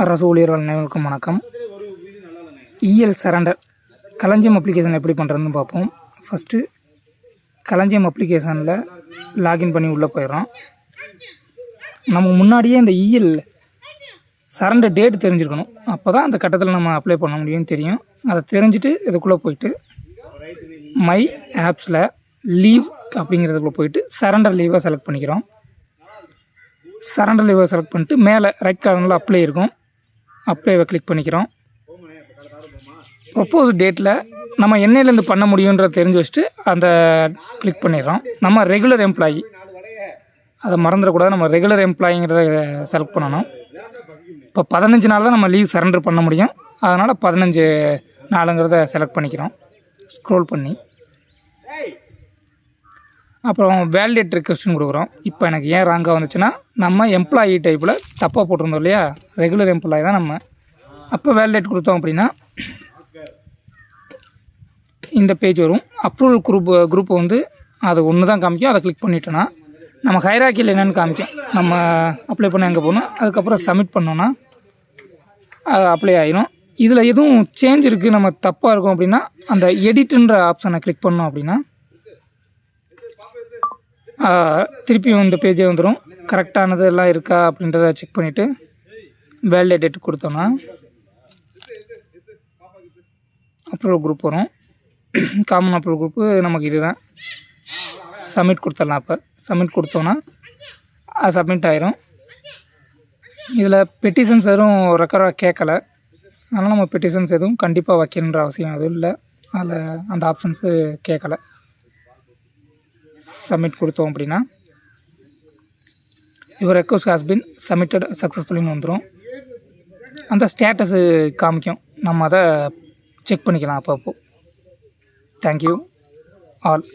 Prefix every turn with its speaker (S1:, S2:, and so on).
S1: அரசு ஊழியர்கள் அனைவருக்கும் வணக்கம். இஎல் சரண்டர் களஞ்சியம் அப்ளிகேஷன் எப்படி பண்ணுறதுன்னு பார்ப்போம். ஃபஸ்ட்டு களஞ்சியம் அப்ளிகேஷனில் லாகின் பண்ணி உள்ளே போயிடுறோம். நம்ம முன்னாடியே இந்த இஎல் சரண்டர் டேட் தெரிஞ்சுருக்கணும். அப்போ தான் அந்த கட்டத்தில் நம்ம அப்ளை பண்ண முடியும்னு தெரியும். அதை தெரிஞ்சுட்டு இதுக்குள்ளே போயிட்டு மை ஆப்ஸில் லீவ் அப்படிங்கிறதுக்குள்ளே போயிட்டு சரண்டர் லீவை செலக்ட் பண்ணிக்கிறோம். சரண்டர் லீவை செலக்ட் பண்ணிட்டு மேலே ரைட் கார்னரில் அப்ளை இருக்கும். அப்ளைவை கிளிக் பண்ணிக்கிறோம். ப்ரொப்போஸ் டேட்டில் நம்ம என்னையிலேருந்து பண்ண முடியுன்றதை தெரிஞ்சு வச்சுட்டு அந்த கிளிக் பண்ணிடுறோம். நம்ம ரெகுலர் எம்ப்ளாயி, அதை மறந்துடக்கூடாது. நம்ம ரெகுலர் எம்ப்ளாயிங்கிறத செலக்ட் பண்ணணும். இப்போ 15 நாள் தான் நம்ம லீவ் சரண்டர் பண்ண முடியும். அதனால் 15 நாளுங்கிறத செலக்ட் பண்ணிக்கிறோம். ஸ்க்ரோல் பண்ணி அப்புறம் வேலிடேட் ரிக்வெஸ்ட்னு கொடுக்குறோம். இப்போ எனக்கு ஏன் ராங்காக வந்துச்சுன்னா, நம்ம எம்ப்ளாயி டைப்பில் தப்பாக போட்டிருந்தோம் இல்லையா, ரெகுலர் எம்ப்ளாயி தான் நம்ம. அப்போ வேலிடேட் கொடுத்தோம் அப்படின்னா இந்த பேஜ் வரும். அப்ரூவல் குரூப் வந்து அது ஒன்று தான் காமிக்கும். அதை கிளிக் பண்ணிட்டோன்னா நம்ம ஹைராக்கியில் என்னென்னு காமிக்கும். நம்ம அப்ளை பண்ண எங்கே போகணும், அதுக்கப்புறம் சப்மிட் பண்ணோன்னா அப்ளை ஆகிடும். இதில் எதுவும் சேஞ்ச் இருக்குது, நம்ம தப்பாக இருக்கும் அப்படின்னா அந்த எடிட்டுன்ற ஆப்ஷனை கிளிக் பண்ணோம் அப்படின்னா திருப்பியும் இந்த பேஜே வந்துடும். கரெக்டானது எல்லாம் இருக்கா அப்படின்றத செக் பண்ணிவிட்டு வேலிடேட் டேட் கொடுத்தோன்னா அப்ரூவல் குரூப் வரும். காமன் அப்ரூவல் குரூப்பு நமக்கு இது தான். சப்மிட் கொடுத்துடலாம். அப்போ சப்மிட் கொடுத்தோன்னா அது சப்மிட் ஆயிரும். இதில் பெட்டிஷன்ஸ் எதுவும் ரெக்கராக கேட்கலை. அதனால் நம்ம பெட்டிஷன்ஸ் எதுவும் கண்டிப்பாக வைக்கணுன்ற அவசியம் எதுவும் இல்லை. அதில் அந்த ஆப்ஷன்ஸு கேட்கலை. சப்மிட் கொடுத்தோம் அப்படின்னா your request has been submitted சக்ஸஸ்ஃபுல்லின்னு வந்துடும். அந்த ஸ்டேட்டஸு காமிக்கும். நம்ம அதை செக் பண்ணிக்கலாம் அப்பப்போ. Thank you all.